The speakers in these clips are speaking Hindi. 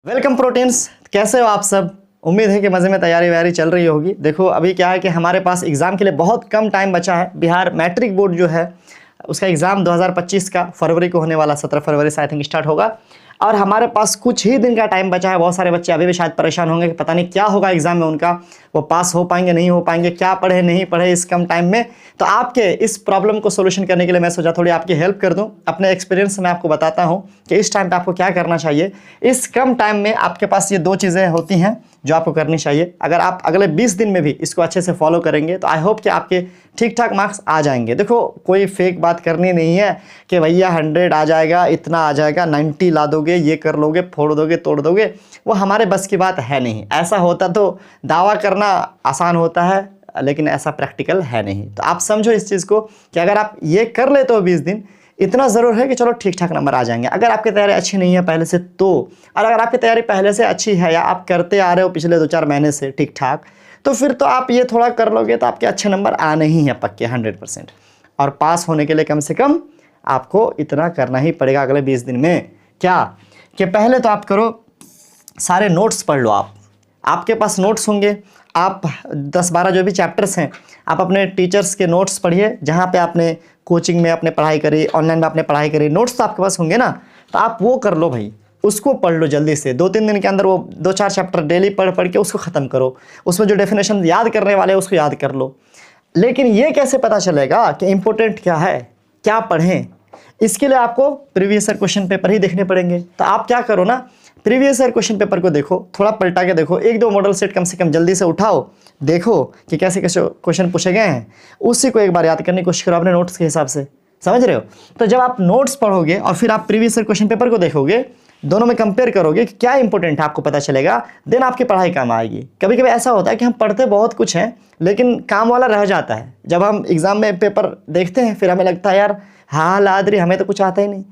वेलकम प्रोटीन्स, कैसे हो आप सब। उम्मीद है कि मज़े में तैयारी वैयारी चल रही होगी। देखो अभी क्या है कि हमारे पास एग्ज़ाम के लिए बहुत कम टाइम बचा है। बिहार मैट्रिक बोर्ड जो है उसका एग्ज़ाम 2025 का फरवरी को होने वाला, 17 फरवरी से आई थिंक स्टार्ट होगा और हमारे पास कुछ ही दिन का टाइम बचा है। बहुत सारे बच्चे अभी भी शायद परेशान होंगे कि पता नहीं क्या होगा एग्ज़ाम में उनका, वो पास हो पाएंगे नहीं हो पाएंगे, क्या पढ़े नहीं पढ़े इस कम टाइम में। तो आपके इस प्रॉब्लम को सोल्यूशन करने के लिए मैं सोचा थोड़ी आपकी हेल्प कर दूं। अपने एक्सपीरियंस से मैं आपको बताता हूं कि इस टाइम पे आपको क्या करना चाहिए। इस कम टाइम में आपके पास ये दो चीज़ें होती हैं जो आपको करनी चाहिए। अगर आप अगले 20 दिन में भी इसको अच्छे से फॉलो करेंगे तो आई होप कि आपके ठीक ठाक मार्क्स आ जाएंगे। देखो कोई फेक बात करनी नहीं है कि भैया 100 आ जाएगा, इतना आ जाएगा, 90 ला दोगे, ये कर लोगे, फोड़ दोगे, तोड़ दोगे, वो हमारे बस की बात है नहीं। ऐसा होता तो दावा करना आसान होता है, लेकिन ऐसा प्रैक्टिकल है नहीं। तो आप समझो इस चीज़ को कि अगर आप ये कर लेते हो 20 दिन, इतना ज़रूर है कि चलो ठीक ठाक नंबर आ जाएंगे। अगर आपकी तैयारी अच्छी नहीं है पहले से तो, और अगर आपकी तैयारी पहले से अच्छी है या आप करते आ रहे हो पिछले 2-4 महीने से ठीक ठाक, तो फिर तो आप ये थोड़ा कर लोगे तो आपके अच्छे नंबर आने ही हैं पक्के 100%। और पास होने के लिए कम से कम आपको इतना करना ही पड़ेगा अगले 20 दिन में। क्या कि पहले तो आप करो, सारे नोट्स पढ़ लो। आपके पास नोट्स होंगे, आप 10-12 जो भी चैप्टर्स हैं आप अपने टीचर्स के नोट्स पढ़िए, जहाँ पे आपने कोचिंग में अपने पढ़ाई करी, ऑनलाइन में आपने पढ़ाई करी, नोट्स तो आपके पास होंगे ना, तो आप वो कर लो भाई, उसको पढ़ लो जल्दी से। 2-3 दिन के अंदर वो 2-4 चैप्टर डेली पढ़ पढ़ के उसको ख़त्म करो। उसमें जो डेफिनेशन याद करने वाले हैं उसको याद कर लो। लेकिन ये कैसे पता चलेगा कि इम्पोर्टेंट क्या है, क्या पढ़ें? इसके लिए आपको प्रीवियस ईयर क्वेश्चन पेपर ही देखने पड़ेंगे। तो आप क्या करो ना, प्रीवियस ईयर क्वेश्चन पेपर को देखो, थोड़ा पलटा के देखो, 1-2 मॉडल सेट कम से कम जल्दी से उठाओ, देखो कि कैसे कैसे क्वेश्चन पूछे गए हैं, उसी को एक बार याद करने की कोशिश करो अपने नोट्स के हिसाब से। समझ रहे हो? तो जब आप नोट्स पढ़ोगे और फिर आप प्रीवियस ईयर क्वेश्चन पेपर को देखोगे, दोनों में कंपेयर करोगे कि क्या इंपॉर्टेंट है, आपको पता चलेगा, देन आपकी पढ़ाई काम आएगी। कभी कभी ऐसा होता है कि हम पढ़ते बहुत कुछ हैं लेकिन काम वाला रह जाता है। जब हम एग्ज़ाम में पेपर देखते हैं फिर हमें लगता है यार हाँ लादरी, हमें तो कुछ आता ही नहीं।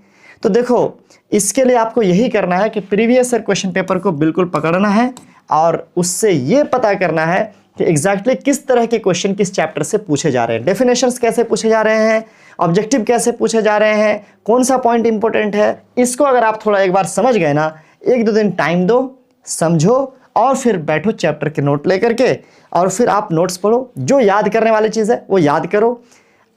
तो देखो इसके लिए आपको यही करना है कि प्रीवियस ईयर क्वेश्चन पेपर को बिल्कुल पकड़ना है और उससे ये पता करना है कि एग्जैक्टली किस तरह के क्वेश्चन किस चैप्टर से पूछे जा रहे हैं, डेफिनेशंस कैसे पूछे जा रहे हैं, ऑब्जेक्टिव कैसे पूछे जा रहे हैं, कौन सा पॉइंट इंपॉर्टेंट है। इसको अगर आप थोड़ा एक बार समझ गए ना, 1-2 दिन टाइम दो, समझो और फिर बैठो चैप्टर के नोट लेकर के और फिर आप नोट्स पढ़ो। जो याद करने वाली चीज़ है वो याद करो।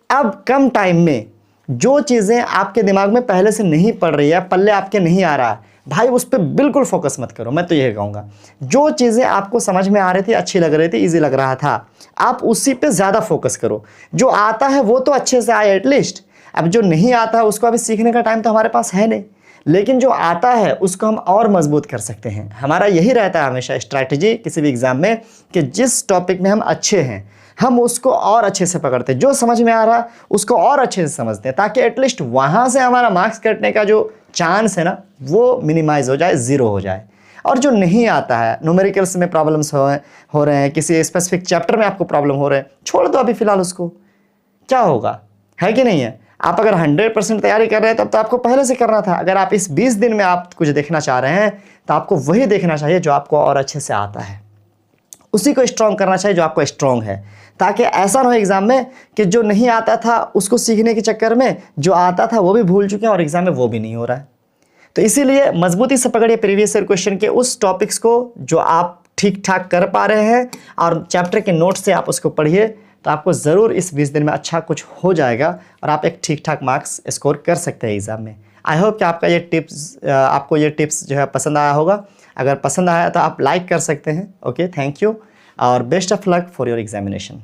अब कम टाइम में जो चीज़ें आपके दिमाग में पहले से नहीं पड़ रही है, पल्ले आपके नहीं आ रहा है, भाई उस पर बिल्कुल फोकस मत करो। मैं तो यही कहूँगा, जो चीज़ें आपको समझ में आ रही थी, अच्छी लग रही थी, इजी लग रहा था, आप उसी पे ज़्यादा फोकस करो। जो आता है वो तो अच्छे से आए एटलीस्ट। अब जो नहीं आता है उसको अभी सीखने का टाइम तो हमारे पास है नहीं, लेकिन जो आता है उसको हम और मजबूत कर सकते हैं। हमारा यही रहता है हमेशा स्ट्रैटेजी किसी भी एग्ज़ाम में कि जिस टॉपिक में हम अच्छे हैं हम उसको और अच्छे से पकड़ते हैं, जो समझ में आ रहा है उसको और अच्छे से समझते हैं, ताकि एटलीस्ट वहाँ से हमारा मार्क्स कटने का जो चांस है ना वो मिनिमाइज हो जाए, ज़ीरो हो जाए। और जो नहीं आता है, न्यूमेरिकल्स में प्रॉब्लम्स हो रहे हैं, किसी स्पेसिफिक चैप्टर में आपको प्रॉब्लम हो रहे हैं, छोड़ दो अभी फ़िलहाल उसको, क्या होगा, है कि नहीं है। आप अगर 100% तैयारी कर रहे हैं तब तो आपको पहले से करना था। अगर आप इस 20 दिन में आप कुछ देखना चाह रहे हैं तो आपको वही देखना चाहिए जो आपको और अच्छे से आता है, उसी को स्ट्रॉन्ग करना चाहिए जो आपको स्ट्रॉन्ग है, ताकि ऐसा ना हो एग्ज़ाम में कि जो नहीं आता था उसको सीखने के चक्कर में जो आता था वो भी भूल चुके हैं और एग्ज़ाम में वो भी नहीं हो रहा है। तो इसीलिए मजबूती से पकड़िए प्रीवियस ईयर क्वेश्चन के उस टॉपिक्स को जो आप ठीक ठाक कर पा रहे हैं और चैप्टर के नोट से आप उसको पढ़िए, तो आपको ज़रूर इस 20 दिन में अच्छा कुछ हो जाएगा और आप एक ठीक ठाक मार्क्स स्कोर कर सकते हैं एग्ज़ाम में। आई होप कि आपको ये टिप्स जो है पसंद आया होगा। अगर पसंद आया तो आप लाइक कर सकते हैं। ओके, थैंक यू और best of luck for your examination.